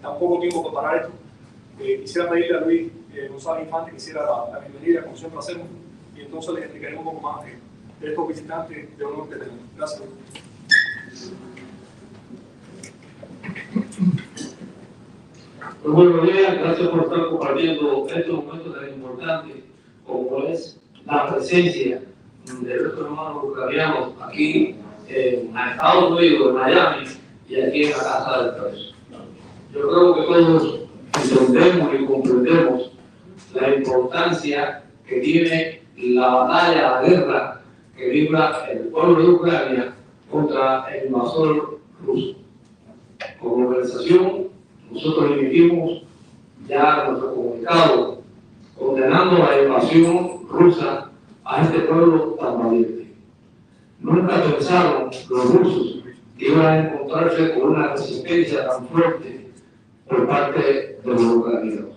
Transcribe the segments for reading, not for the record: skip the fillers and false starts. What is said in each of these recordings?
tan poco tiempo para parar esto. Quisiera pedirle a Luis González Infante que hiciera la bienvenida, como siempre hacemos, y entonces les explicaré un poco más de estos visitantes de honor que tenemos. Gracias, Luis. Muy buenos días, gracias por estar compartiendo estos momentos tan importantes como es la presencia de nuestros hermanos ucranianos aquí en Estados Unidos, en Miami y aquí en la casa del preso. Yo creo que todos entendemos y comprendemos la importancia que tiene la batalla, la guerra que libra el pueblo de Ucrania contra el invasor ruso. Como organización, nosotros emitimos ya nuestro comunicado condenando la invasión rusa a este pueblo tan valiente. Nunca pensaron los rusos que iban a encontrarse con una resistencia tan fuerte por parte de los ucranianos.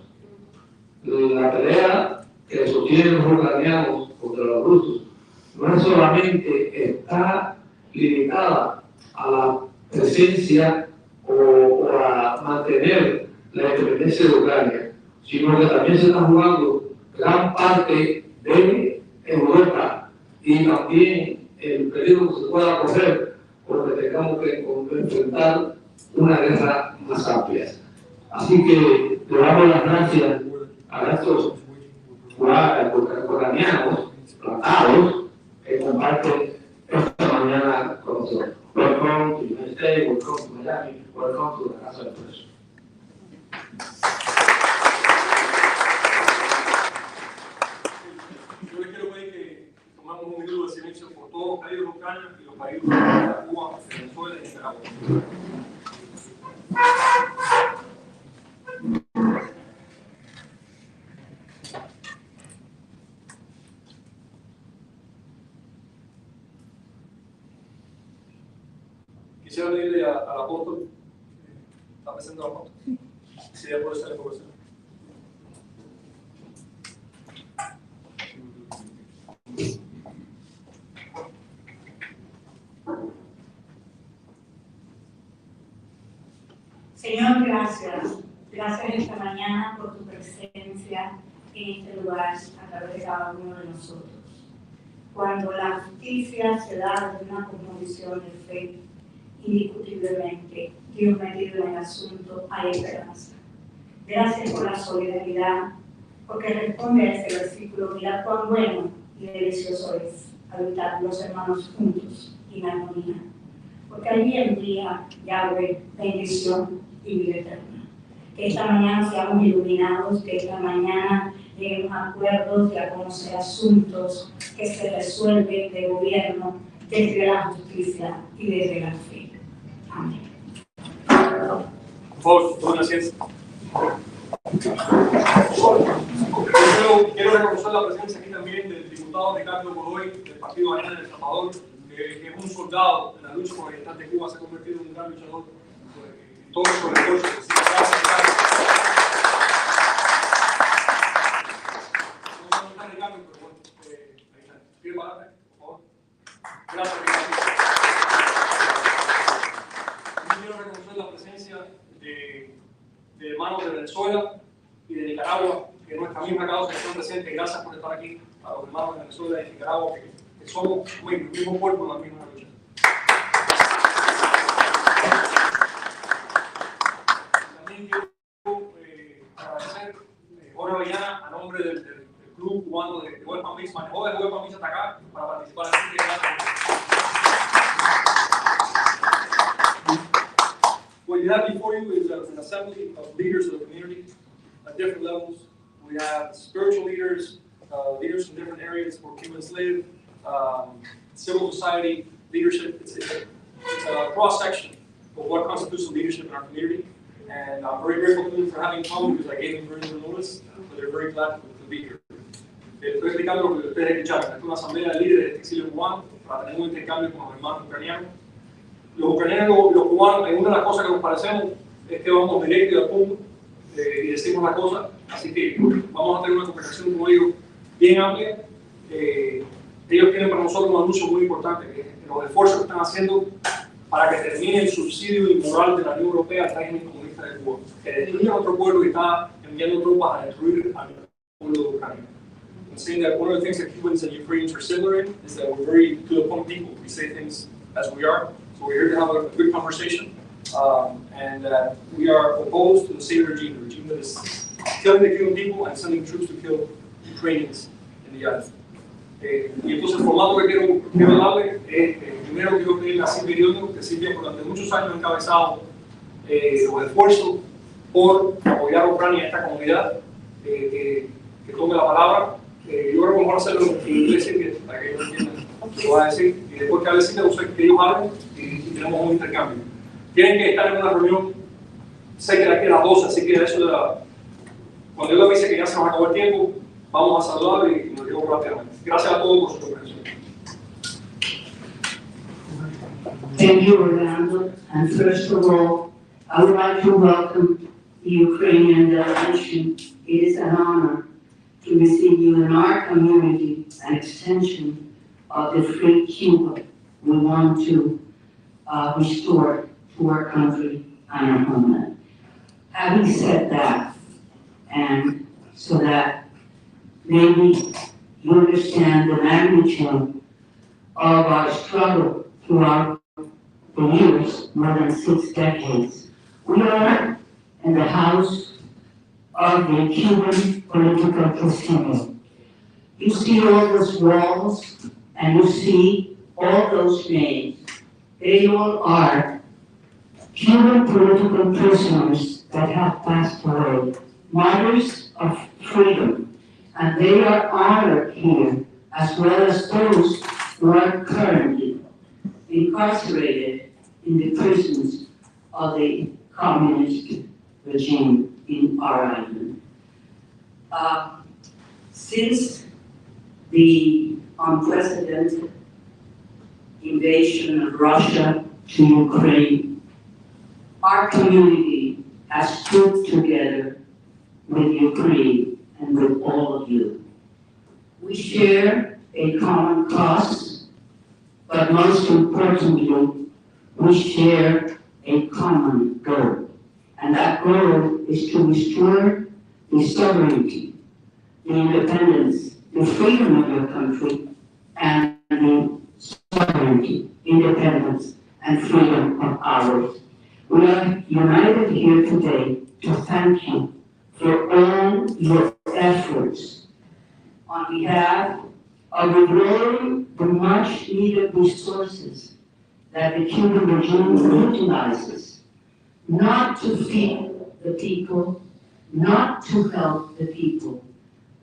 La pelea que sostienen los ucranianos contra los rusos no es solamente está limitada a la presencia o a mantener la independencia de Ucrania, sino que también se está jugando gran parte de Europa y también el peligro que se pueda correr porque tengamos que enfrentar una guerra más amplia. Así que le damos las gracias a estos ucranianos tratados que comparten esta mañana con nosotros. Welcome to the United States, welcome to Miami, welcome to la casa del preso. Yo les quiero pedir que tomemos un minuto de silencio por todos los caídos de Ucrania y los caídos de Cuba, Venezuela y Nicaragua. Quisiera pedirle al apóstol, ¿está presente el apóstol? Si ya puede salir por eso. Señor, gracias. Gracias esta mañana por tu presencia en este lugar a través de cada uno de nosotros. Cuando la justicia se da desde una convicción de fe, indiscutiblemente, Dios metido en el asunto, hay esperanza. Gracias por la solidaridad, porque responde a ese versículo: mirad cuán bueno y delicioso es habitar los hermanos juntos y en armonía. Porque allí envía Yahweh bendición y vida eterna. Que esta mañana seamos iluminados, que esta mañana lleguemos a acuerdos y a conocer asuntos que se resuelven de gobierno desde la justicia y desde la fe. Amén. Por favor, tomen asiento. Quiero reconocer la presencia aquí también del diputado Ricardo Godoy, del Partido Apoyan de El Salvador, que es un soldado en la lucha por la libertad de Cuba, se ha convertido en un gran luchador en todos los recursos. No está Ricardo, pero bueno, ahí está. ¿Quiere pararme, por favor? Gracias, Ricardo. También quiero reconocer la presencia de hermanos de Venezuela y de Nicaragua, que nuestra misma causa están presentes. Gracias por estar aquí, a los hermanos de Venezuela y Nicaragua, que somos el mismo cuerpo en la misma lucha. También quiero agradecer Jorge Avellana a nombre del club cubano de Huelpa Mix, manejó de Huelpa Mix hasta acá para participar en este evento. What you have before you is an assembly of leaders of the community at different levels. We have spiritual leaders, leaders from different areas where Cubans live, civil society leadership. It's a cross-section of what constitutes leadership in our community. And I'm very grateful to them for having come because I gave them very little notice, but they're very glad to be here. Estoy explicando lo que ustedes escucharon. Es una asamblea de líderes de exilio cubano para tener un intercambio con los hermanos ucranianos. Los ucranianos y los cubanos, en una de las cosas que nos parecemos es que vamos directo y al punto y decimos las cosas. Así que vamos a tener una conversación con ellos bien amplia. Ellos tienen para nosotros un anuncio muy importante, que los esfuerzos que están haciendo para que termine el subsidio inmoral de la Unión Europea al régimen comunista comunistas de Cuba, que destruye a otro pueblo y está enviando tropas a destruir al pueblo de Ucrania. I'm saying that one of the things that Cubans and Ukrainians are similar in is that we're very to-the-point people. We say things as we are, so we're here to have a good conversation, and that we are opposed to the same regime, the regime that is killing the Cuban people and sending troops to kill Ukrainians in the island. Y entonces el formato que quiero darle es, primero quiero pedirle a Silvia Iriondo, que Silvia durante muchos años ha encabezado los esfuerzos por apoyar a Ucrania en esta comunidad, que tome la palabra. Yo creo que mejor hacerlo en inglés, Silvia, para que ellos entiendan lo que va a decir, y después que hable Silvia, que ellos hablen y tenemos un intercambio. Tienen que estar en una reunión, sé que de aquí a las 12, así que eso de cuando yo le dice que ya se nos acabó el tiempo, vamos a saludar y nos llevamos rápidamente. Gracias a todos por su comprensión. Thank you, Orlando. And first of all, I would like to welcome the Ukrainian delegation. It is an honor to receive you in our community, an extension of the free Cuba we want to restore to our country and our homeland. Having said that, and so that maybe you understand the magnitude of our struggle throughout the years, more than 6 decades. We are in the house of the Cuban political proceeding. You see all those walls and you see all those names. They all are Cuban political prisoners that have passed away, martyrs of freedom, and they are honored here, as well as those who are currently incarcerated in the prisons of the communist regime in our island. Since the unprecedented invasion of Russia to Ukraine, our community has stood together with Ukraine and with all of you. We share a common cause, but most importantly, we share a common goal. And that goal is to restore the sovereignty, the independence, the freedom of your country, and the sovereignty, independence, and freedom of ours. We are united here today to thank you for all your efforts on behalf of restoring the much needed resources that the Cuban regime utilizes, not to feed the people, not to help the people,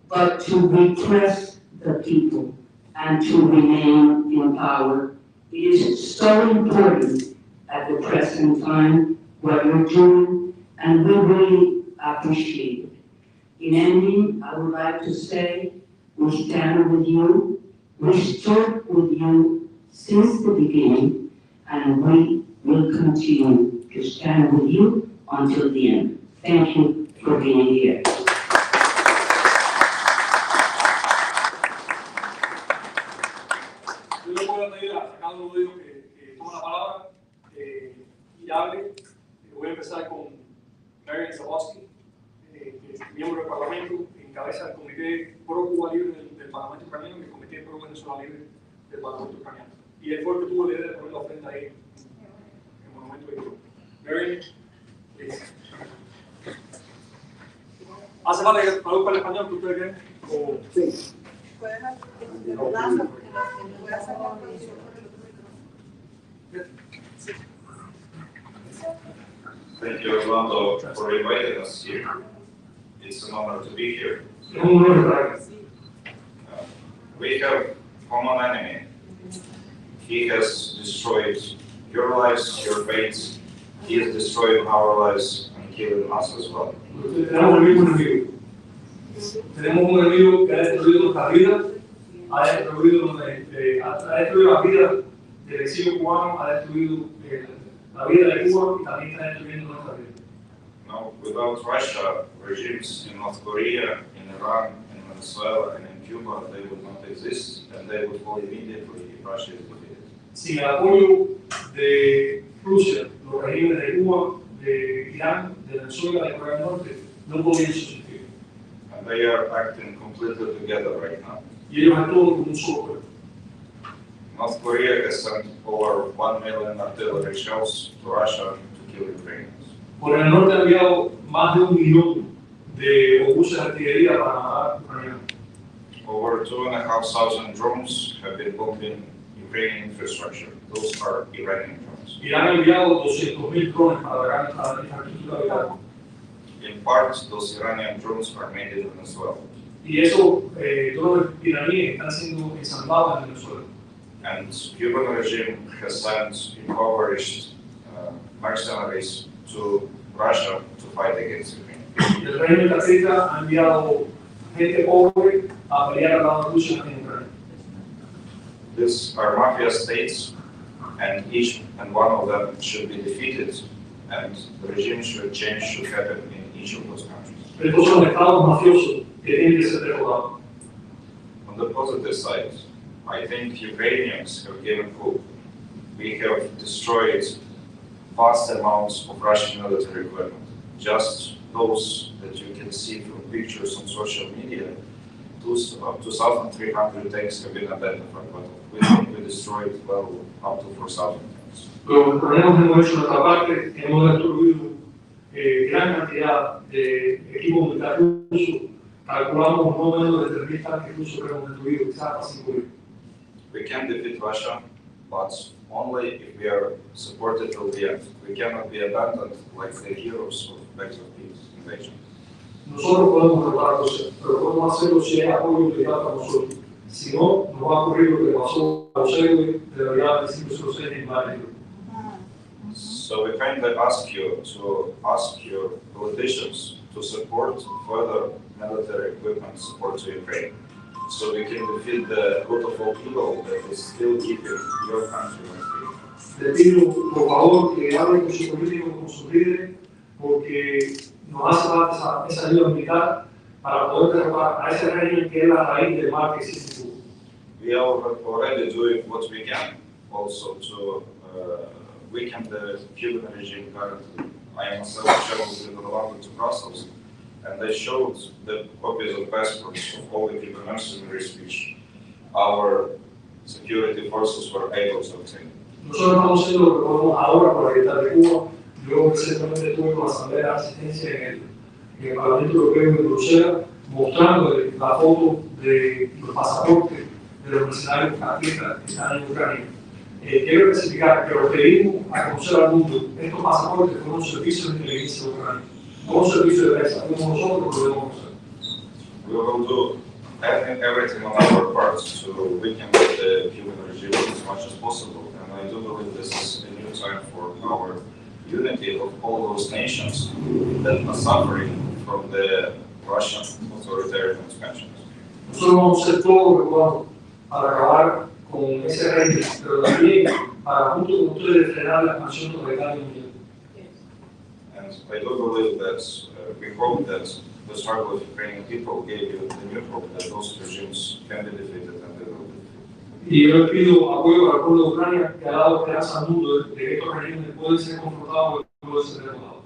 but to repress the people and to remain in power. It is so important at the present time what you're doing, and we really appreciate it. In ending, I would like to say we stand with you, we stood with you since the beginning, and we will continue to stand with you until the end. Thank you for being here. Yo le voy a pedir a Carlos Rodrigo que tome la palabra y hable. Voy a empezar con Marian Zabotsky, miembro del Parlamento, encabeza el Comité Pro Cuba Libre del Parlamento Ucraniano y el Comité Pro Venezuela Libre del Parlamento Ucraniano. Y él fue el que tuvo la idea de poner la ofrenda ahí en el monumento de Cuba. Marian, please. ¿Hace falta que traduzca al español que ustedes creen? Sí. ¿Puedes hacer voy a hacer la traducción por el Thank you, Orlando, for inviting us here. It's an honor to be here. We have common enemy. He has destroyed your lives, your faiths. He is destroying our lives and killing us as well. Tenemos el mismo enemigo. Tenemos un enemigo que ha destruido nuestra vida, ha destruido la vida del exilio cubano, ha destruido la vida de Cuba y también está destruyendo nuestra vida. No, without Russia, regimes in North Korea, in Iran, in Venezuela, and in Cuba, they would not exist, and they would fall immediately if Russia is defeated. Sin el apoyo de Rusia, los regímenes de Cuba, de Irán, de Venezuela y Corea del Norte no podían subsistir. And they are acting completely together right now. Y ellos actúan como un solo pueblo. North Korea has sent over 1 million artillery shells to Russia to kill Ukrainians. Corea del Norte ha enviado más de 1 millón de obuses de artillería para matar a ucranianos. Over 2,500 drones have been bombing Ukrainian infrastructure. Those are Iranian drones. Irán ha enviado 200.000 drones para atacar la infraestructura de Irán. In part, those Iranian drones are made in Venezuela. Y esos drones iraníes están siendo ensamblados en Venezuela. And Cuban regime has sent impoverished mercenaries to Russia to fight against Ukraine. El régimen castrista ha enviado gente pobre a pelear al lado de Rusia en Ucrania. These are mafia states, and each and one of them should be defeated, and the regime change should happen in each of those countries. Estos son estados mafiosos que tienen que ser derrotados. On the positive side, I think Ukrainians have given hope. We have destroyed vast amounts of Russian military equipment. Just those that you can see from pictures on social media, 2,300 tanks have been identified, but we think we destroyed well up to 4,000 tanks. Los ucranianos hemos hecho nuestra parte, hemos destruido gran cantidad de equipo militar ruso. Calculamos no menos de 3.000 tanques rusos que hemos destruido, quizás hasta 5.000. We can defeat Russia, but only if we are supported till the end. We cannot be abandoned like the heroes of Back of Peace invasion. Nosotros podemos derrotar a Rusia, pero podemos hacerlo si hay apoyo obligado para nosotros. Si no, nos va a ocurrir lo que pasó a los héroes de la Brigada del 506 en Madrid. So we kindly ask you to ask your politicians to support further military equipment support to Ukraine, so we can defeat the root of all evil that is still keeping your country free. Le pido, por favor, que hablen con sus políticos, con sus líderes, porque nos hace falta esa ayuda militar para poder derrotar a ese régimen que es la raíz del mal que existe en Cuba. We are already doing what we can also to weaken the Cuban regime currently. I myself traveled with Rueda to Brussels, and they showed the copies of passports of all the Cuban mercenaries which our security forces were able to obtain. Nosotros estamos haciendo lo que podemos ahora para evitar de Cuba. Yo recientemente estuve con la Asamblea de Asistencia en el Parlamento Europeo en Bruselas, mostrando la foto de los pasaportes de los mercenarios castristas que están en Ucrania. Quiero especificar que lo que dimos a conocer al mundo, estos pasaportes fueron servicios de inteligencia de Ucrania, no un servicio de prensa, fuimos nosotros que lo debemos hacer. We will do everything on our part to weaken the Cuban regime as much as possible, and I do believe this is a new time for our unity of all those nations that are suffering from the Russian authoritarian expansion. Nosotros vamos a hacer todo lo que podamos para acabar con ese régimen, pero también para junto con ustedes frenar la expansión totalitaria mundial. And I do believe that we hope that the struggle of Ukrainian people gave you the new hope that those regimes can be defeated and they will be defeated. Y yo les pido apoyo al pueblo de Ucrania que ha dado esperanza al mundo de que estos regímenes pueden ser confrontados y pueden ser derrotados.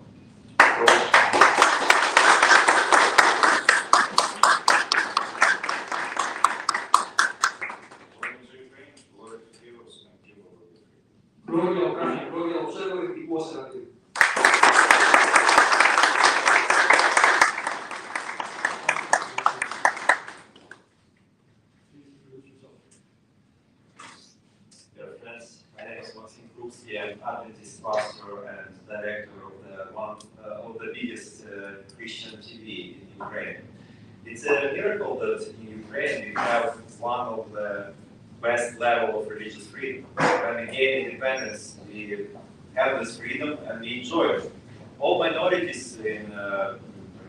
Gloria a Ucrania, gloria a los héroes y Cuba será libre. Dear friends, my name is Maxim Krupski. I'm Adventist pastor and director of one of the biggest Christian TV in Ukraine. It's a miracle that in Ukraine we have one of the best level of religious freedom. When we gain independence, we have this freedom and we enjoy it. All minorities in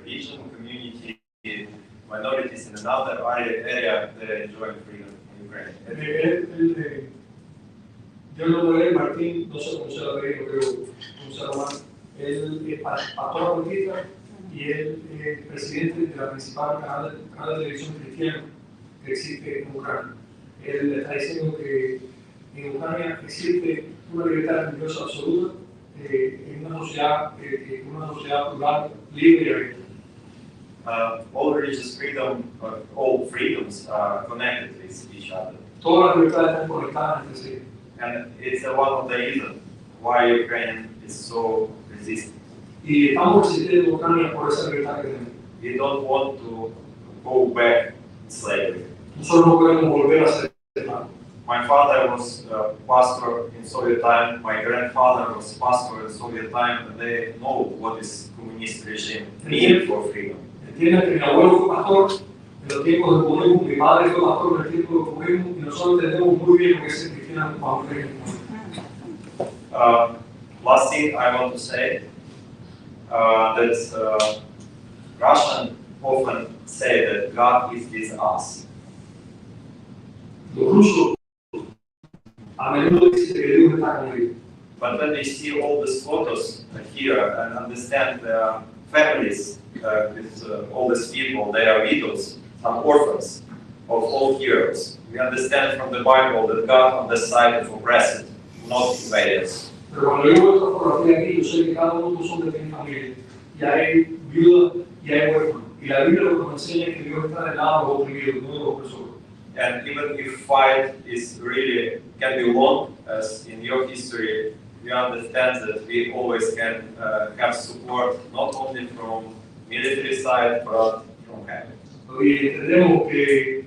religion, community, minorities in another area, they enjoy freedom in Ukraine. Yo no lo veo, Martín, no sé cómo se lo veo, pero cómo se lo llama. Él es pastor político y él es presidente de la principal canal de televisión cristiana que existe en Ucrania. Él está diciendo que en Ucrania existe una libertad religiosa absoluta, en una sociedad que una sociedad plural, libre y abierta. All religious freedom, all freedoms are connected with each other. Todas las libertades están conectadas entre sí. And it's one of the reasons why Ukraine is so resistant. Y estamos resistiendo en Ucrania por esa libertad que tenemos. We don't want to go back to slavery. Nosotros no queremos volver a ser esclavos. My father was a pastor in Soviet time, my grandfather was pastor in Soviet time, and they know what is communist regime mean for freedom. Entienden que mi abuelo fue pastor en los tiempos del comunismo, mi padre fue pastor en el tiempo del comunismo, y nosotros entendemos muy bien lo que es ser cristiano bajo el régimen comunista. Last thing I want to say, that Russians often say that God is with us. Los rusos a menudo dicen que Dios está con ellos. But when we see all these photos here and understand the families with all these people, they are widows, some orphans of all heroes. We understand from the Bible that God on the side of oppressed, not invaders. Pero cuando yo veo esta fotografía aquí, yo sé que cada uno de nosotros tiene familia. Y hay viudas y hay huérfanos. Y la Biblia lo que nos enseña es que Dios está del lado de los oprimidos, no de los opresores. And even if fight is really can be long, as in your history, we understand that we always can have support not only from military side but from heaven. Y entendemos que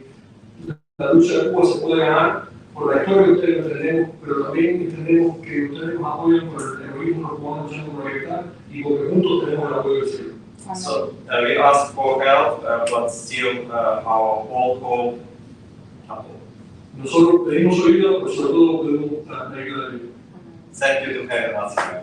la lucha de Cuba se puede ganar por la historia que ustedes entendemos, pero también entendemos que ustedes nos apoyan por el terrorismo, nos podemos luchar por la libertad y porque juntos tenemos el apoyo del cielo. So we ask for help, but still our whole hope. Nosotros pedimos su ayuda, pero sobre todo pedimos la ayuda de Dios. Thank you to having us here.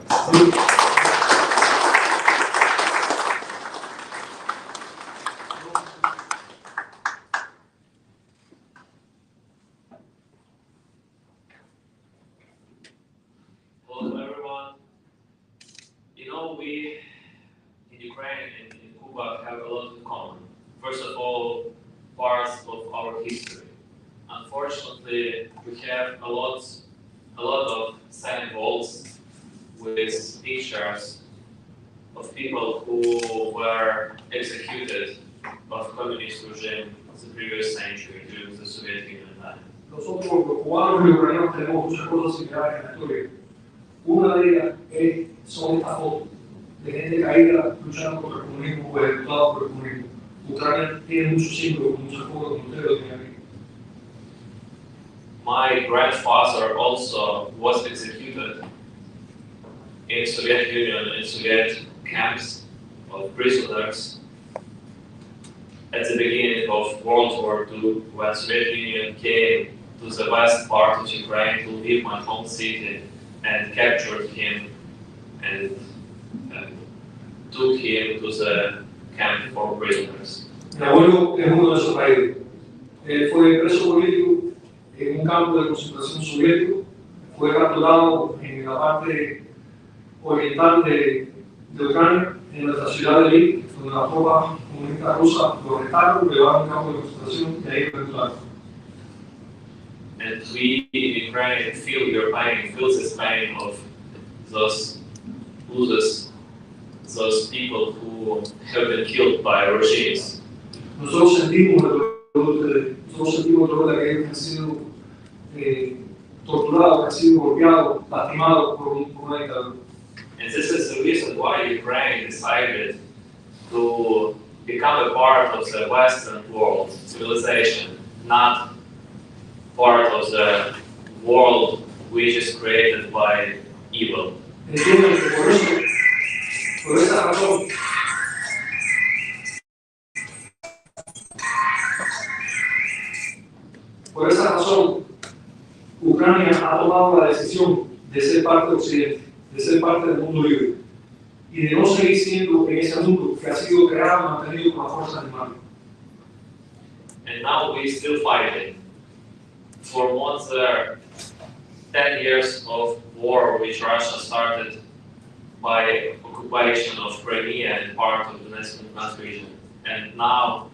Hello everyone. You know, we in Ukraine and in Cuba have a lot in common. First of all, parts of our history. Unfortunately, we have a lot of sign walls with pictures of people who were executed of communist regime in the previous century during the Soviet Union time. Nosotros, los cubanos y los ucranianos, tenemos muchas cosas similares en la historia. Una de ellas son estas fotos de gente caída luchando contra el comunismo o ejecutados por el comunismo. Ucrania tiene muchos símbolos, muchas fotos como ustedes lo tienen aquí. My grandfather also was executed in Soviet Union, in Soviet camps of prisoners at the beginning of World War II, when Soviet Union came to the west part of Ukraine to leave my home city and captured him and took him to the camp for prisoners. Mi abuelo es uno de esos caídos. Él fue preso político en un campo de concentración soviético, fue capturado en la parte oriental de Ucrania, en nuestra ciudad de Lviv, donde las tropas comunistas rusas lo arrestaron, lo llevaron a un campo de concentración y ahí lo capturaron. And we in Ukraine feel your pain, feel this pain of those losers, those people who have been killed by regimes. Nosotros sentimos el dolor de aquellos que han sido torturados, que han sido golpeados, lastimados por una dictadura. And this is the reason why Ukraine decided to become a part of the Western world civilization, not part of the world which is created by evil. Entienden que por esa razón, Ucrania ha tomado la decisión de ser parte de Occidente, de ser parte del mundo libre y de no seguir siendo en ese mundo que ha sido creado y mantenido por las fuerzas del mal. And now we're still fighting for more than 10 years of war which Russia started by occupation of Crimea and part of the Donetsk region. And now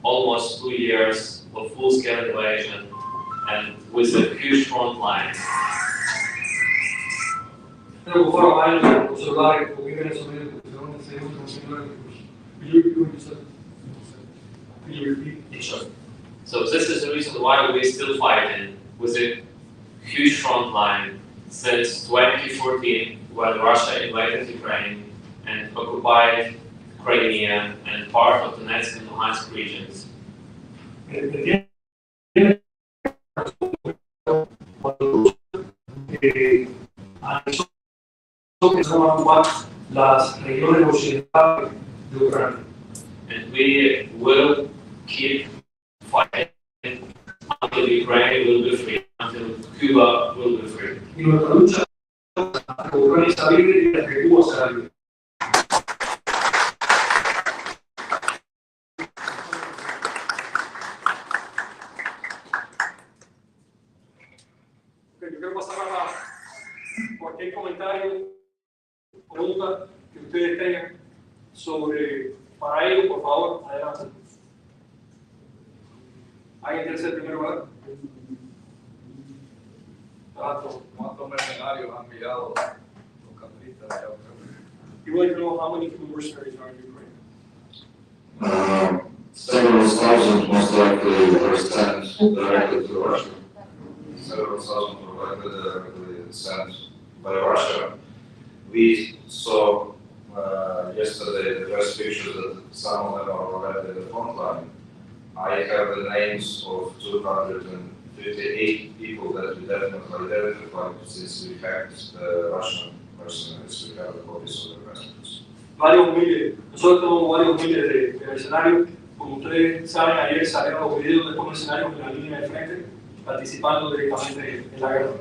almost 2 years of full-scale invasion and with a huge front line. Pero por fuera vayan los celulares, porque viven esos medios de comunicación, se usan los celulares. Could you repeat? Sure. So this is the reason why we still fighting with a huge front line since 2014, when Russia invaded Ukraine and occupied Crimea and part of the Donetsk and Luhansk regions. Las regiones occidentales de Ucrania. And we will keep fighting until Ukraine will be free, until Cuba will be free. Y nuestra lucha hasta que Ucrania sea libre y hasta que Cuba sea libre. Yo quiero pasar a cualquier comentario, pregunta que ustedes tengan sobre para ello, por favor, adelante. ¿Alguien quiere ser primero, verdad? ¿Cuántos mercenarios han enviado los cateristas de allá? You would like to know how many Cuban mercenaries are in Ukraine? Several thousand, most likely, were sent directly to Russia. Several thousand were directly sent by Russia. We saw yesterday the first pictures that some of them are already in the front line. I have the names of 258 people that we definitely identified since we hacked the Russian mercenaries. We have the copies of the records. Varios miles, nosotros tenemos varios miles de mercenarios. Como ustedes saben, ayer salieron los videos de estos mercenarios en la línea de frente, participando directamente en la guerra.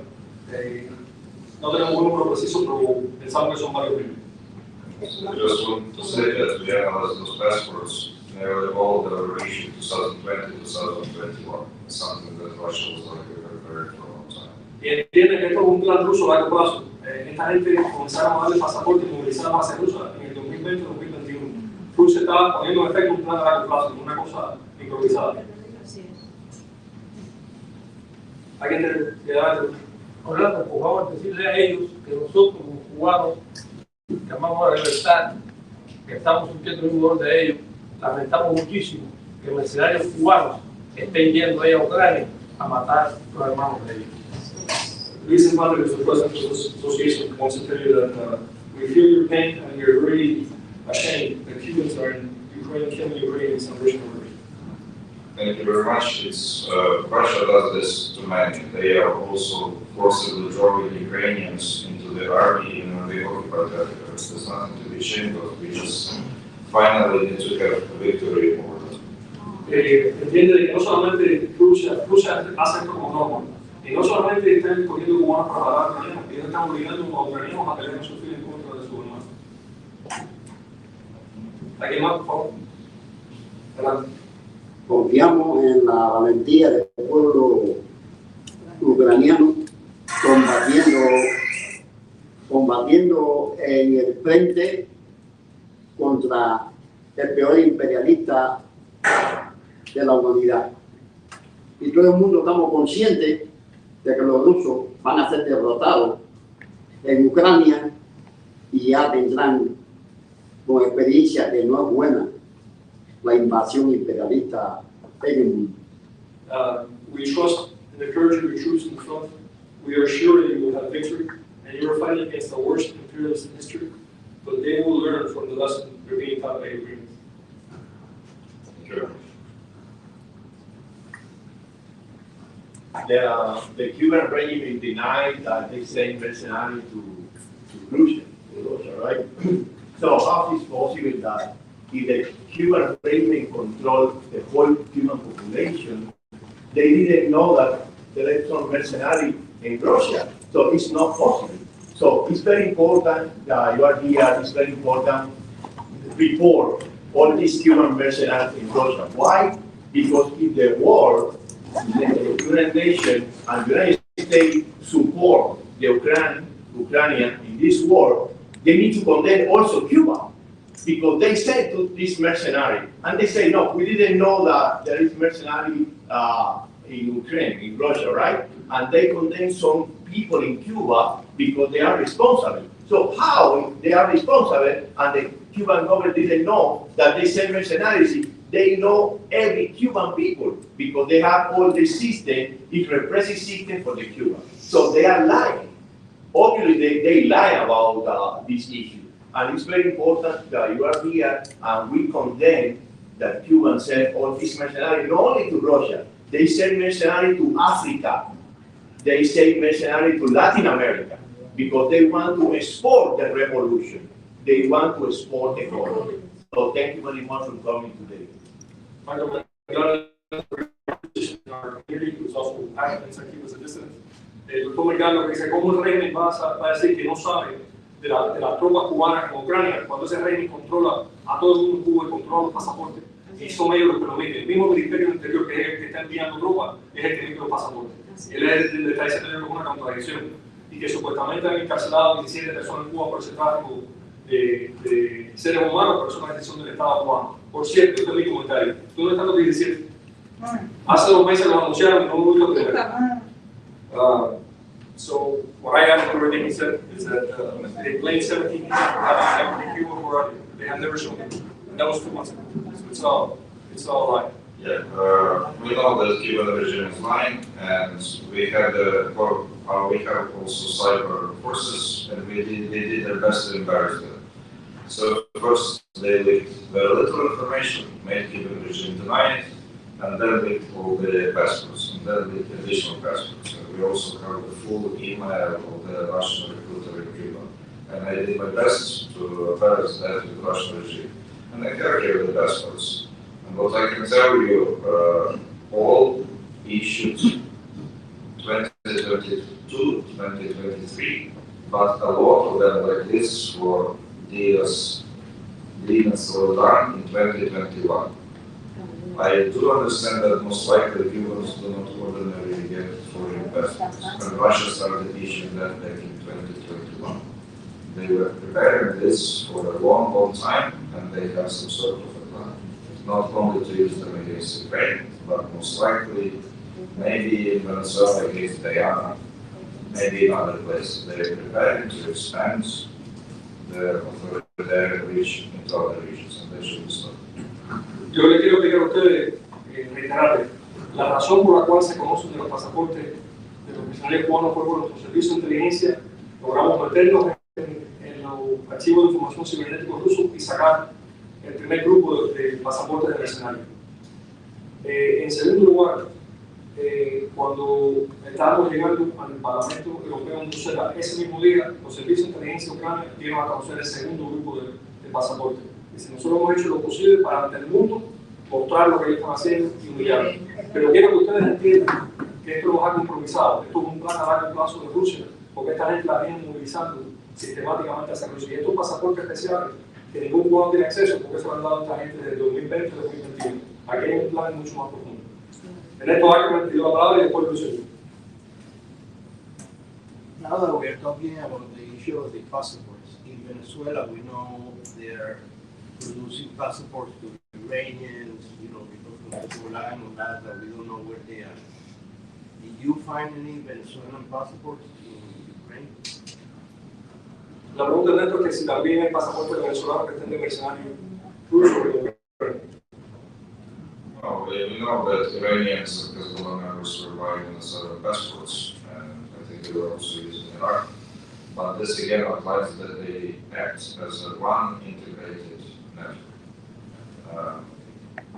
No tenemos un número preciso, pero pensamos que son varios miles. So I just want to say that we analyzed those passports. Nearly all that were issued 2020, 2021. It's something that Russia was likely prepared for a long time. Y entienden que esto es un plan ruso a largo plazo. Esta gente comenzaron a darle pasaporte y movilizaron hacia Rusia en el 2020-2021. Rusia estaba poniendo en efecto un plan a largo plazo, una cosa improvisada. ¿Alguien te da Orlando, pues vamos a decirle a ellos que nosotros como cubanos llamamos a la libertad, que estamos sintiendo un dolor de ellos. Lamentamos muchísimo que mercenarios cubanos estén yendo ahí a Ucrania a matar a los hermanos de ellos. Luis Infante is the president of this association, wants to tell you that we feel your pain and we are very ashamed that Cubans are in Ukraine killing Ukrainians and Russian workers. Thank you very much. Russia does this to many. They are also forcibly drawing Ukrainians into the army in the occupied territories. There's nothing to be ashamed of. We just finally need to have a victory over them. Entiende que no solamente Rusia hace esto como norma, y no solamente están cogiendo cubanos para matar a ucranianos, ellos están obligando a ucranianos a pelear en su fin en contra de su hermano. ¿Alguien más, por favor? Adelante. Confiamos en la valentía del pueblo ucraniano combatiendo en el frente contra el peor imperialista de la humanidad. Y todo el mundo estamos conscientes de que los rusos van a ser derrotados en Ucrania y ya tendrán con experiencia que no es buena la invasión imperialista en el mundo. We trust in the courage of your troops in the front. We are sure that you will have victory, and you are fighting against the worst imperialists in history, but they will learn from the lesson they're being taught by Ukrainians. Thank you. The Cuban regime denied that they sent mercenaries to Russia, right? So how is it possible that if the Cuban regime controlled the whole Cuban population, they didn't know that there are some mercenaries in Russia? So it's not possible. So it's very important that you are here. It's very important to report all these Cuban mercenaries in Russia. Why? Because if the war, the United Nations and the United States support the Ukrainian in this war, they need to condemn also Cuba, because they said to this mercenary, and they say, no, we didn't know that there is mercenary in Ukraine, in Russia, right? And they condemn some people in Cuba because they are responsible. So how they are responsible and the Cuban government didn't know that they send mercenaries? They know every Cuban people because they have all the system, it's repressive system for the Cuban. So they are lying. Obviously, they lie about this issue. And it's very important that you are here and we condemn that Cubans send all these mercenaries, not only to Russia, they send mercenaries to Africa, they send mercenaries to Latin America, because they want to export the revolution. They want to export the economy. So thank you very much for coming today. Michael, our community was also active since he was a dissident. El doctor Mercado que dice cómo el régimen va a decir que no sabe de las tropas cubanas en Ucrania cuando ese régimen controla a todo el mundo en Cuba y controla los pasaportes. Y son ellos los que lo meten. El mismo Ministerio del Interior, que es el que está enviando tropas, es el que emite los pasaportes. Él es el que está diciendo que es una contradicción. Y que supuestamente han encarcelado 17 personas en Cuba por ese tráfico de seres humanos, pero es una decisión del Estado cubano. Por cierto, este es mi comentario. ¿Dónde están los 17? Hace 2 meses los anunciaron y no me gusta creer. So what I asked already, he said, is that they blamed 17 people for having never Cuba for they have never shown it. And that was 2 months ago. So it's all right. Yeah, we know that Cuban regime is lying, and we have also cyber forces, and they did their best to embarrass them. So first they leaked very little information, made Cuban regime deny it, and then leaked all the passports, and then leaked additional passports. And we also have the full email of the Russian recruiter in Cuba, and I did my best to embarrass that with the Russian regime. And I have here the passports. And what I can tell you, all issued 2022, 2023, but a lot of them like this were deals were done in 2021. I do understand that most likely Cubans do not ordinarily get foreign passports, and Russia started issuing that back in 2021. They were preparing this for a long, long time, and they have some sort of a plan. Not only to use them against Ukraine, but most likely, maybe in Venezuela against Guyana, maybe in other places. They are preparing to expand the authoritarian reach into other regions, and they should stop. Yo le quiero explicar a ustedes, reiterarles, la razón por la cual se conocen de los pasaportes de los mercenarios cubanos fue por nuestro servicio de inteligencia. Logramos meterlos en los archivos de información cibernéticos rusos y sacar el primer grupo de pasaportes de mercenarios. En segundo lugar, cuando estábamos llegando al Parlamento Europeo en Bruselas, ese mismo día los servicios de inteligencia ucranianos dieron a conocer el segundo grupo de pasaportes. Dice, nosotros hemos hecho lo posible para ante el mundo mostrar lo que ellos están haciendo y humillarlos. Pero quiero que ustedes entiendan que esto no es algo improvisado, esto es un plan a largo plazo de Rusia, porque esta gente la viene movilizando sistemáticamente hacia Rusia. Y estos pasaportes especiales que ningún cubano tiene acceso, porque se lo han dado a esta gente desde 2020 a 2021. Aquí hay un plan mucho más profundo. En estos años me pidió la palabra y después lo sigo. Now that we are talking about the issue of the passports, in Venezuela we know they're producing passports to Iranians, you know, because of the line on that we don't know where they are. Did you find any Venezuelan passports in Ukraine? La pregunta de esto es que si también hay pasaportes venezolanos que estén de mercenarios rusos en Ucrania. Well, we know that Iranians and Hezbollah members were buying Venezuelan passports, and I think they were also used in Iraq. But this again applies that they act as one integrated network.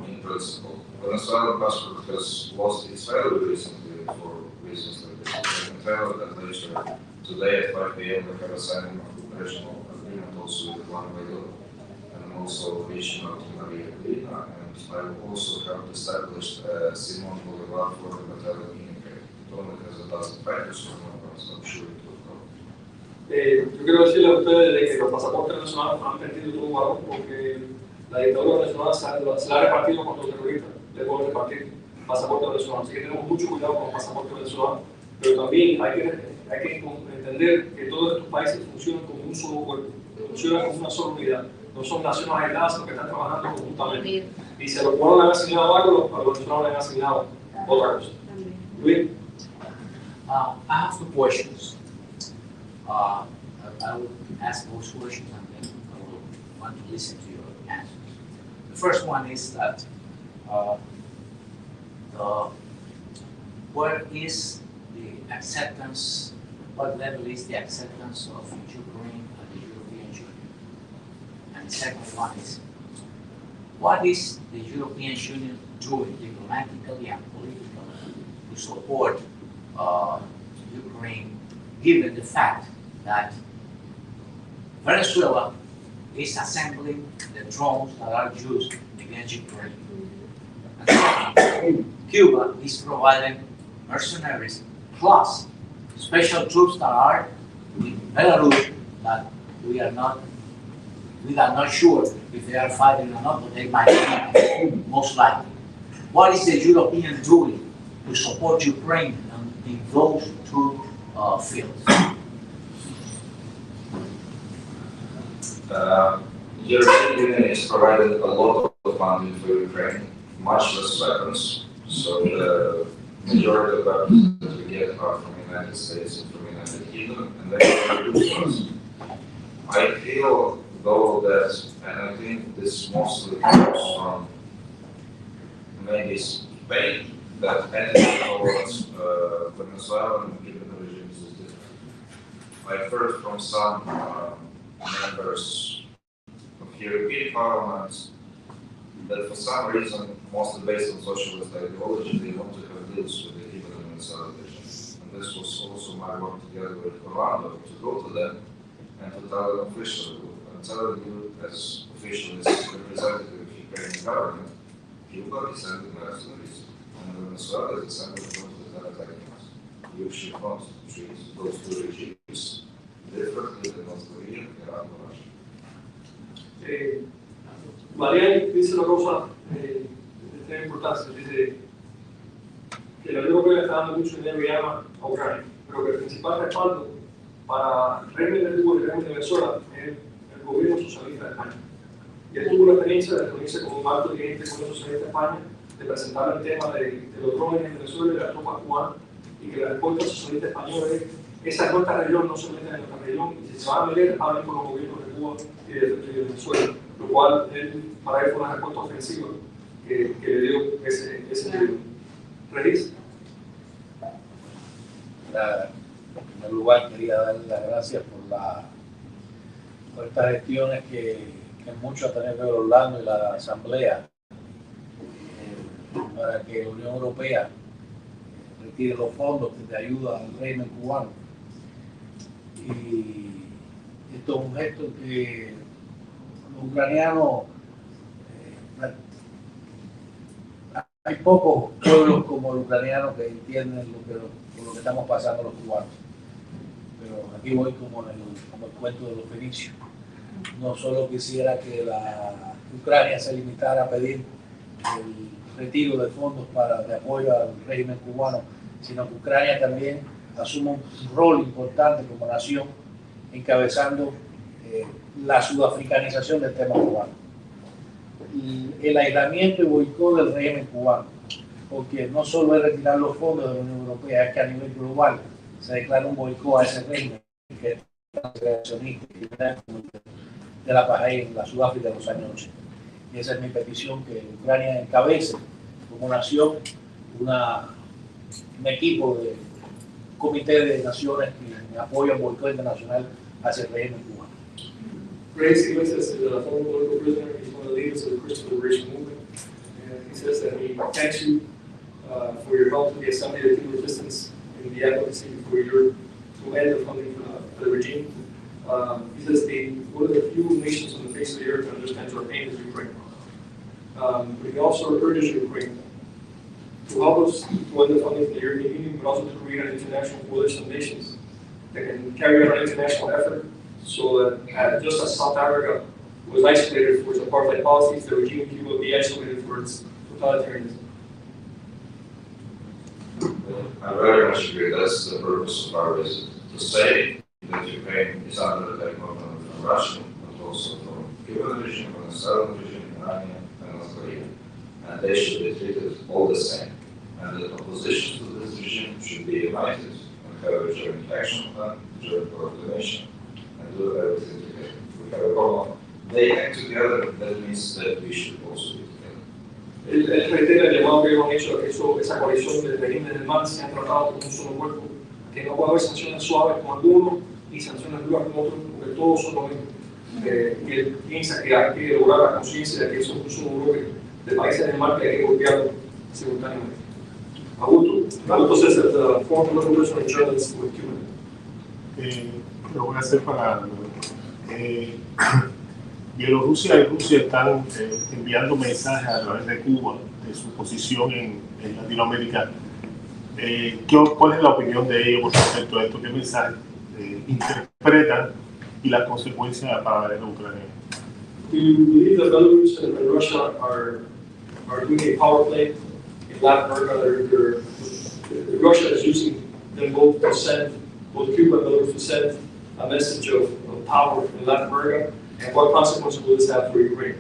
In principle, Venezuelan passport has lost its value recently for reasons like this. I can tell that later today at 5 p.m. we have a signing of operational agreement also with one Rueda, and I'm also reaching out to Maria Lina, and I will also have established Simon Bolivar for the battalion in Ukraine. It only has 1,000 fighters for now, so I'm sure it will go. Yo quiero decirle a ustedes de que los pasaportes venezolanos han perdido todo valor porque la dictadura venezolana se la ha repartido con los terroristas, le pueden repartir pasaportes venezolanos. Así que tenemos mucho cuidado con los pasaportes venezolanos, pero también hay que entender que todos estos países funcionan como un solo cuerpo, funcionan como una sola unidad. No son naciones aisladas, sino que están trabajando conjuntamente. Y si a los cubanos le han asignado algo, a los venezolanos le han asignado otra cosa. Luis. I have two questions. I will ask those questions and then I will want to listen to your answers. The first one is that where is the acceptance, what level is the acceptance of Ukraine at the European Union? And the second one is, what is the European Union doing diplomatically and politically to support Ukraine, given the fact that Venezuela is assembling the drones that are used against Ukraine? And second, Cuba is providing mercenaries plus special troops that are in Belarus that we are not sure if they are fighting or not, but they might be, most likely. What is the European doing to support Ukraine in those two fields? The European Union is providing a lot of funding for Ukraine, much less weapons. So the majority of weapons that we get are from the United States and from the United Kingdom, and they are good for us. I feel, though, that, and I think this mostly comes from maybe Spain, that anything towards Venezuelan and Cuban regimes is different. I've heard from some members of European parliaments that for some reason, mostly based on socialist ideology, they want to have deals with the Cuban and Venezuelan regimes. And this was also my work together with Orlando to go to them and to tell them officially, and tell you as officially as representative of the Ukrainian government, Cuba is sending mercenaries, and Venezuela is sending them to the attacking us. You should not treat those two regimes differently than North Korea, Iran, or Russia. María dice una cosa de extrema importancia, dice que la Unión Europea está dando mucho dinero y armas a Ucrania, pero que el principal respaldo para el régimen de Cuba y el régimen de Venezuela es el gobierno socialista de España. Y él tuvo la experiencia de reunirse con un alto dirigente del gobierno socialista de España, de presentar el tema de los drones en Venezuela y de las tropas cubanas, y que la respuesta socialista española es: esa es nuestra región, no se meten en nuestra región, y si se van a meter, hablen con los gobiernos de Cuba y de Venezuela. Lo cual para él fue una respuesta ofensiva que le dio ese registro. En primer lugar, quería darle las gracias por estas gestiones que mucho ha tenido que ver Orlando y la Asamblea para que la Unión Europea retire los fondos de ayuda al régimen cubano. Y esto es un gesto que los ucranianos, hay pocos pueblos como el ucraniano que entienden por lo que estamos pasando los cubanos. Pero aquí voy como el cuento de los fenicios. No solo quisiera que la Ucrania se limitara a pedir el retiro de fondos de apoyo al régimen cubano, sino que Ucrania también asuma un rol importante como nación, encabezando la sudafricanización del tema cubano. Y el aislamiento y boicot del régimen cubano, porque no solo es retirar los fondos de la Unión Europea, es que a nivel global se declara un boicot a ese régimen que es creacionista de la paz en la Sudáfrica de los años 80. Y esa es mi petición, que Ucrania encabece como nación un equipo de comité de naciones que apoya el boicot internacional hacia el régimen cubano. Grace Iglesias is a former political prisoner. He's one of the leaders of the Christian Liberation Movement. And he says that he thanks you for your help with the Assembly of Cuban Resistance in the advocacy for your to end the funding for the regime. He says one of the few nations on the face of the earth that understands our pain is Ukraine. But he also urges Ukraine to help us to end the funding for the European Union, but also to create an international coalition of nations that can carry out an international effort, so that just as South Africa was isolated for its apartheid policies, the regime in Cuba will be isolated for its totalitarianism. I very much agree. That's the purpose of our visit, to say that Ukraine is under attack not only from Russia, but also from Cuban regime, from the Southern regime, Iranian, and North Korea. And they should be treated all the same. And the opposition to this regime should be united and have a joint action plan, joint coordination, and do everything together. We have a common. They act together, that means that we should also be together. Él reitera el llamado que hemos hecho a que esa coalición del régimen del mal se ha tratado como un solo cuerpo, que no puede haber sanciones suaves con algunos y sanciones duras con otros, porque todos son lo mismo. Que él piensa que hay que lograr la conciencia de que eso es un solo bloque de países del mar que hay que golpearlo simultáneamente. Augusto says that the former revolutionary journalists with Cuba. Lo voy a hacer para Bielorrusia y Rusia están enviando mensajes a través de Cuba de su posición en Latinoamérica. ¿Cuál es la opinión de ellos con respecto a esto? ¿Qué mensajes interpretan y las consecuencias para la guerra ucraniana? Do you believe that Belarus and Russia are doing a power play in Latin America? Russia is using them both to send, both Cuba and Belarus to send a message of power in Latin America, and what consequences will this have for Ukraine?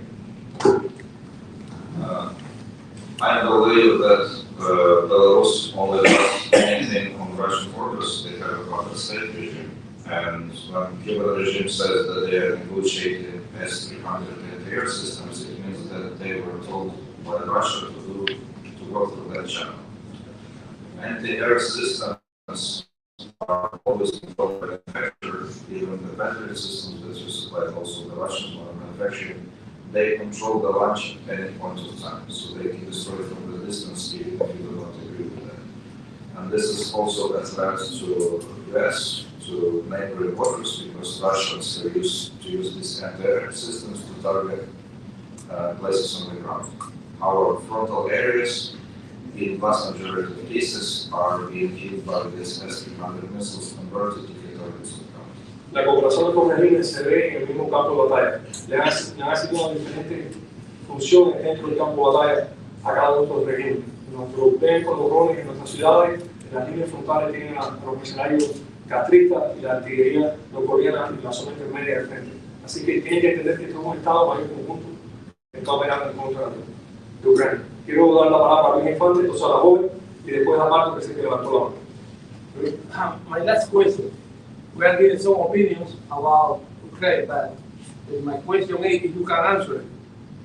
I believe that Belarus only does anything on Russian borders. They have a puppet state regime. And when Cuban regime says that they are negotiating S-300 air systems, it means that they were told by Russia to go through that channel. Anti-air systems are always controlled by the manufacturer. Even the battery systems that you supply, also the Russians are manufacturing, they control the launch at any point of time. So they can destroy from the distance even if you do not agree with that. And this is also a threat to US, to neighboring waters, because Russians used to use these anti-air systems to target places on the ground. Our frontal areas, in vast majority of cases, are being hit by these S-300 missiles converted to hit targets on the ground. La cooperación de los regímenes se ve en el mismo campo de batalla. Le han asignado diferentes funciones dentro del campo de batalla a cada uno de los regímenes. Nuestros templos, los drones en nuestras ciudades, en las líneas frontales tienen a los mercenarios castristas y la artillería lo coordina en la zona intermedia del frente. Así que tienen que entender que este es un Estado mayor conjunto que está operando en contra de Ucrania. Quiero dar la palabra a Luis Infante, entonces a la joven, y después a Marco, que se levantó la mano. My last question. We are getting some opinions about Ukraine, but my question is, if you can answer,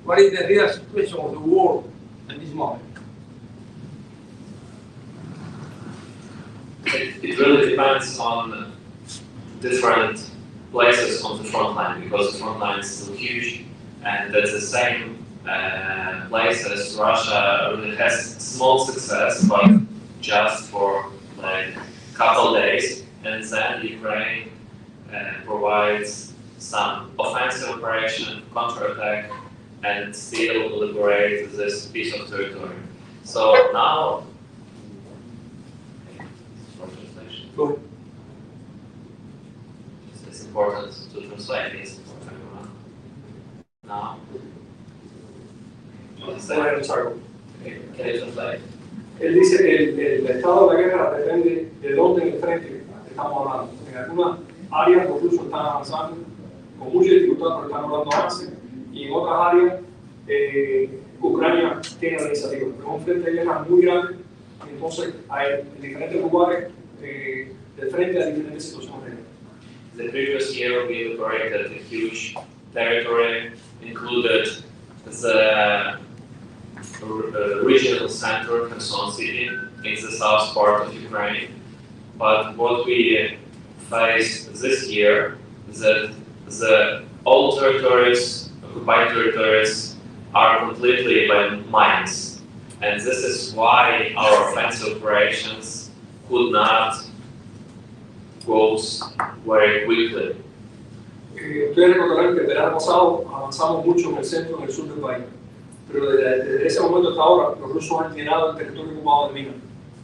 what is the real situation of the world at this moment? It really depends on different places on the front line, because the front line is still huge, and that's the same place as Russia really has small success, but just for like a couple days, and then Ukraine provides some offensive operation, counterattack, and still liberate this piece of territory. So now, it's important to translate this for everyone. Now, can you translate? Él dice que el estado de la guerra depende de dónde en el frente estamos hablando. En algunas áreas los rusos están avanzando con mucha dificultad, pero están logrando avance, y en otras áreas Ucrania tiene la iniciativa. Es un frente de guerra muy grande, y entonces hay en diferentes lugares del frente a diferentes situaciones de guerra. The previous year we liberated a huge territory, included the regional center, Kherson city, in the south part of Ukraine. But what we face this year is that the old territories, occupied territories, are completely by mines. And this is why our offensive operations could not go very quickly. Ustedes recordarán que el verano pasado avanzamos mucho en el centro y en el sur del país, pero desde ese momento hasta ahora los rusos han llenado el territorio ocupado de minas.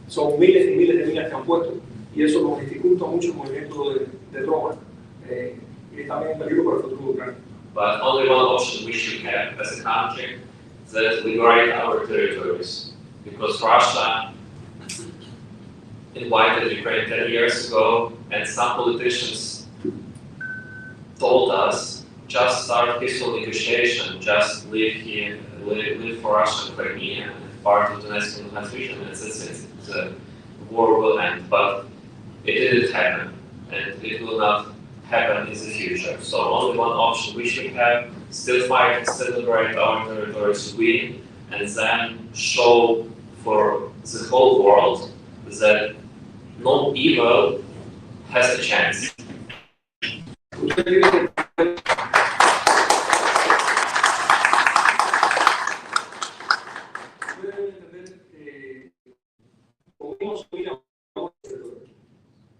Son miles y miles de minas que han puesto y eso nos dificulta mucho el movimiento de tropas y también peligro para el futuro de Ucrania. But only one option we should have as a country is that liberate our territories, because Russia invited Ukraine 10 years ago, and some politicians told us just start peaceful negotiation, just leave for Russia Crimea, part of the national region, and that's it. The war will end. But it didn't happen, and it will not happen in the future. So only one option we should have: still fight and still liberate our territories, win, and then show for the whole world that no evil has a chance.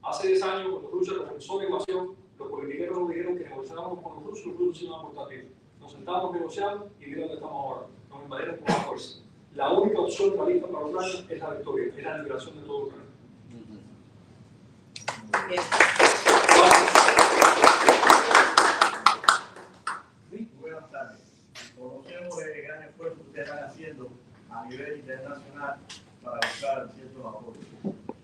Hace 10 años, cuando Rusia comenzó la invasión, los politiqueros nos dijeron que negociábamos con los rusos iban a aportar. Nos sentamos negociando y mira dónde estamos ahora. Nos invadieron con la fuerza. La única opción realista para Ucrania es la victoria, es la liberación de todo Ucrania. Buenas tardes. Conocemos el gran esfuerzo que ustedes están haciendo a nivel internacional para buscar ciertos apoyos.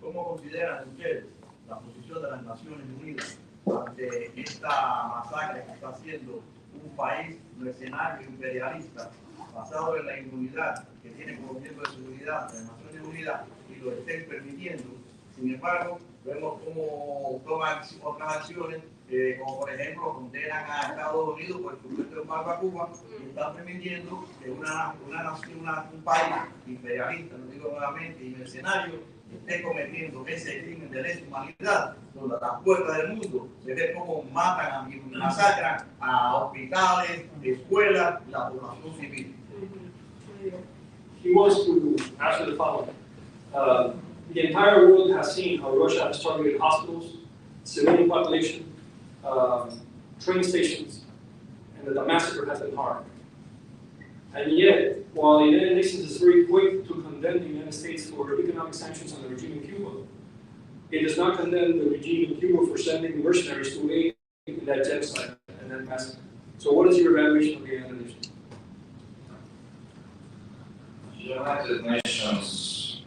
¿Cómo consideran ustedes la posición de las Naciones Unidas ante esta masacre que está haciendo un país mercenario imperialista basado en la impunidad que tiene como miembro de seguridad de las Naciones Unidas y lo estén permitiendo? Sin embargo, vemos cómo toman otras acciones, como por ejemplo condenan a Estados Unidos por el supuesto embargo a Cuba y están permitiendo que un país imperialista, lo digo nuevamente, y mercenario, esté cometiendo ese crimen de lesa humanidad, donde a las puertas del mundo se ve cómo matan y masacran a hospitales, escuelas y la población civil. He wants to answer the following. The entire world has seen how Russia has targeted hospitals, civilian population, train stations, and that the massacre has been hard. And yet, while the United Nations is very quick to condemn the United States for economic sanctions on the regime in Cuba, it does not condemn the regime in Cuba for sending mercenaries to aid in that genocide and that massacre. So what is your evaluation of the United Nations? United Nations,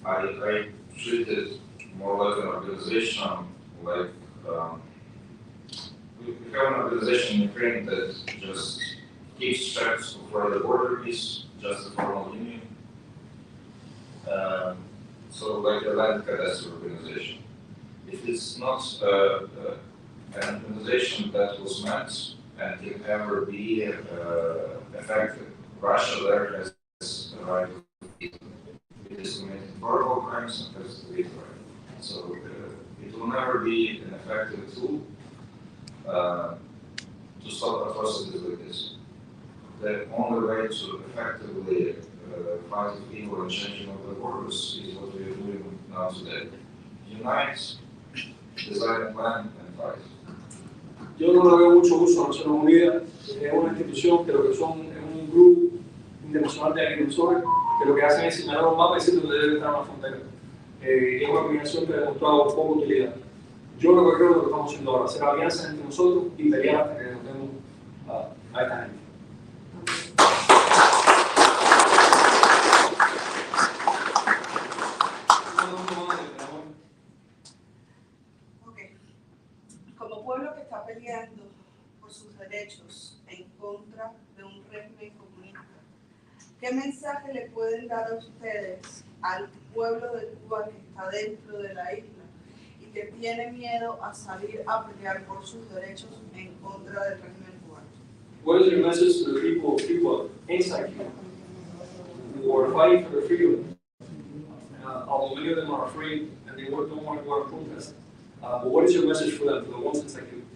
I treat it more like an organization, like we have an organization in Ukraine that just keeps track of where the border is, just a formal union. So like a land cadastre organization. It is not an organization that was meant and can ever be effective. Russia there has the right to it is committing horrible crimes and has to be right. So it will never be an effective tool to stop atrocities like this. The only way to effectively fight evil and changing of the borders is what we are doing now today. Unite, design a plan, and fight. Yo no le veo mucho uso a Naciones Unidas, es una institución que lo que son es un grupo internacional de agrimensores que lo que hacen es señalar un mapa y decir dónde debe estar una frontera. Es una combinación que ha demostrado poca utilidad. Yo lo que creo que lo que estamos haciendo ahora, hacer alianzas entre nosotros y pelear hasta que derrotemos a esta gente. Como pueblo que está peleando por sus derechos en contra de un régimen comunista, ¿qué mensaje le pueden dar a ustedes al pueblo de Cuba que está dentro de la isla y que tiene miedo a salir a pelear por sus derechos en contra del régimen cubano? What is your message to the people of Cuba inside Cuba who are fighting for their freedom? Although many of them are afraid and they don't want to go out and protest. But what is your message for them, for the ones inside Cuba?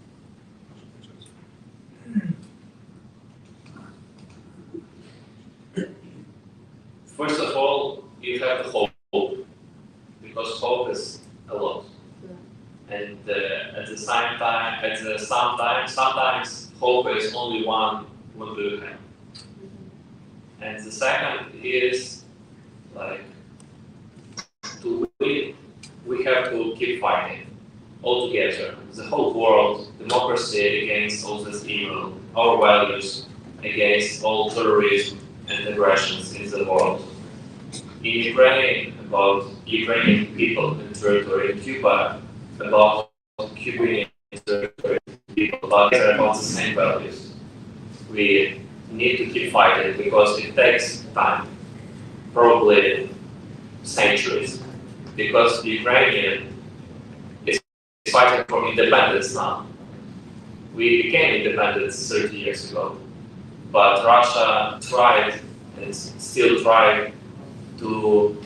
First of all, you have to hope, because hope is a lot. And at the same time, sometimes hope is only one what we have. And the second is like to win, we have to keep fighting all together. The whole world, democracy against all this evil, our values against all terrorism and aggressions in the world. In Ukraine, about Ukrainian people and territory, in Cuba, about Cuban territory people, but they're about the same values. We need to keep fighting because it takes time, probably centuries, because the Ukrainian is fighting for independence now. We became independent 30 years ago, but Russia tried and still trying to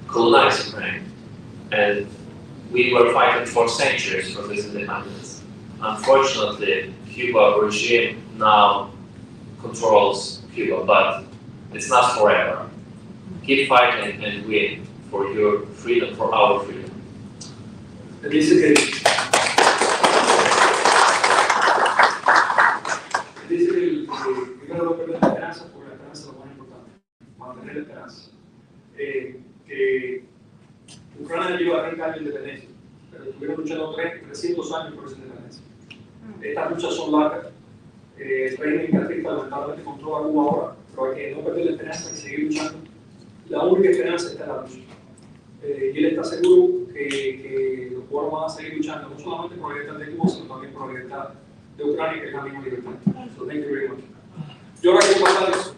colonize Ukraine, and we were fighting for centuries for this independence. Unfortunately, Cuba regime now controls Cuba, but it's not forever. Keep fighting and win for your freedom, for our freedom. Dice que primero no perder la esperanza, porque la esperanza es lo más importante, mantener la esperanza. Que Ucrania lleva 30 años de independencia, pero estuvieron luchando 300 años por esa independencia. Estas luchas son largas. El régimen castrista lamentablemente controla Cuba ahora, pero hay que no perder la esperanza y seguir luchando. La única esperanza está en la lucha. Y él está seguro que los cubanos van a seguir luchando, no solamente por la libertad de Cuba, sino también por la libertad de Ucrania, que es la misma libertad. So thank you very much. Yo ahora quiero pasarles.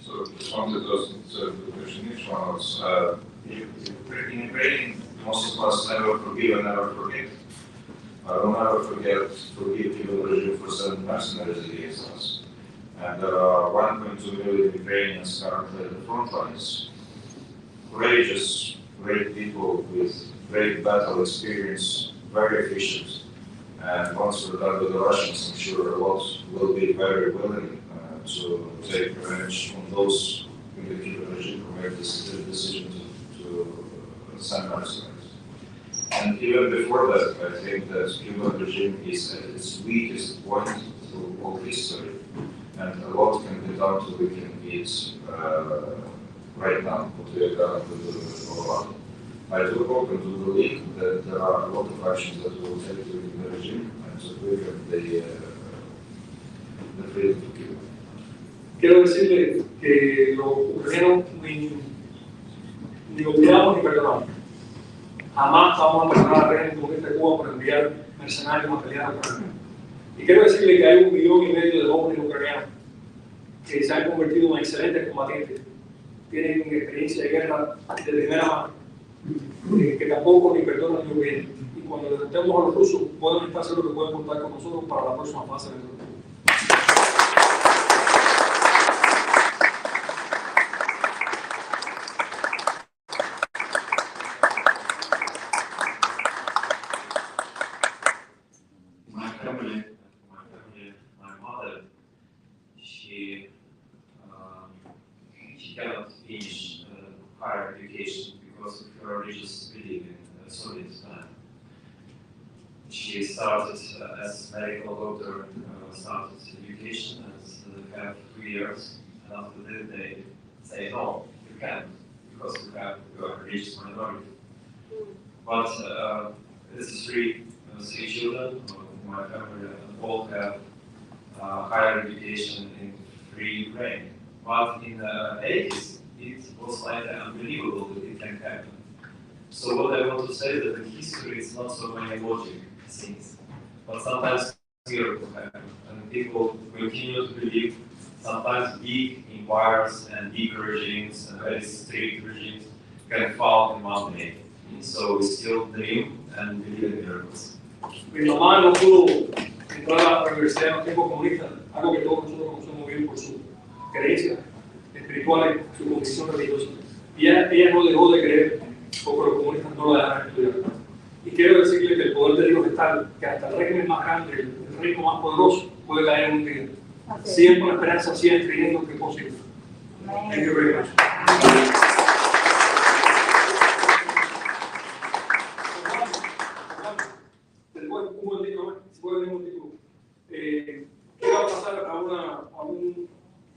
So just wanted to question each one was, in Ukraine, most of us never forgive and never forget. I will never forgive people regime for sending mercenaries against us. And there are 1.2 million Ukrainians currently at the front lines. Courageous, great people with great battle experience, very efficient. And once we're done with the Russians, I'm sure a lot will be very willing to take revenge on those in the Cuban regime who made this decision to send mercenaries. And even before that, I think that Cuban regime is at its weakest point through all history. And a lot can be done to weaken it right now, what we are currently doing with Colorado. I do hope and do believe that there are a lot of actions that we will take to weaken the regime and to weaken the freedom to Cuba. Quiero decirle que los ucranianos ni olvidamos ni perdonamos. Jamás vamos a perdonar al régimen comunista de Cuba por enviar mercenarios a pelear a Ucrania. Y quiero decirle que hay 1,5 millones de jóvenes ucranianos que se han convertido en excelentes combatientes, tienen experiencia de guerra de primera mano, que tampoco ni perdonan ni olvidan. Y cuando derrotemos a los rusos, pueden estar seguros que pueden contar con nosotros para la próxima fase del grupo. She cannot finish higher education because of her religious belief in Soviet time. She started as medical doctor, started education and have 3 years, and after that they say no, you can't, because you are a religious minority. But this is three children in my family, all have higher education in free Ukraine. But in the 80s, it was like unbelievable that it can happen. So what I want to say is that in history it's not so many logic things, but sometimes miracles happen, and people continue to believe sometimes big empires and big regimes and very strict regimes can fall in one day. So we still dream and believe in miracles. Mi mamá no pudo entrar a la universidad en los tiempos comunistas, algo que todos nosotros conocemos bien por su creencias espirituales, su convicción religiosa. Y ella no dejó de creer porque los comunistas no la dejaron estudiar. Y quiero decirle que el poder de Dios es tal que hasta el régimen más grande, el reino más poderoso, puede caer en un día. Siempre con la esperanza, siempre creyendo que es posible. Thank you very much. Quiero pasar a un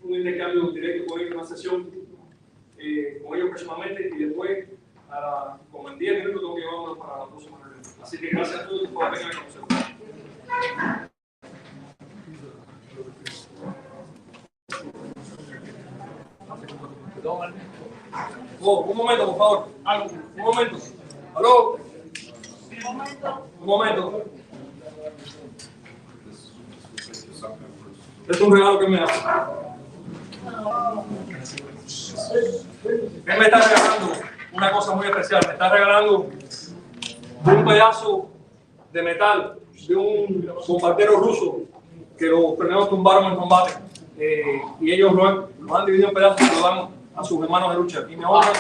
intercambio directo con ellos, una sesión con ellos personalmente, y después, como en 10 minutos, tengo que llevarlos para la próxima reunión. Así que gracias a todos por venir a conocernos. Oh, un momento, por favor. Un momento. ¿Aló? Un momento. Es un regalo que me hace. ¿Qué me está regalando? Un una cosa muy especial. Me está regalando un pedazo de metal de un bombardero ruso que los ucranianos tumbaron en combate. Y ellos lo han dividido en pedazos y lo dan a sus hermanos de lucha. Y me honra que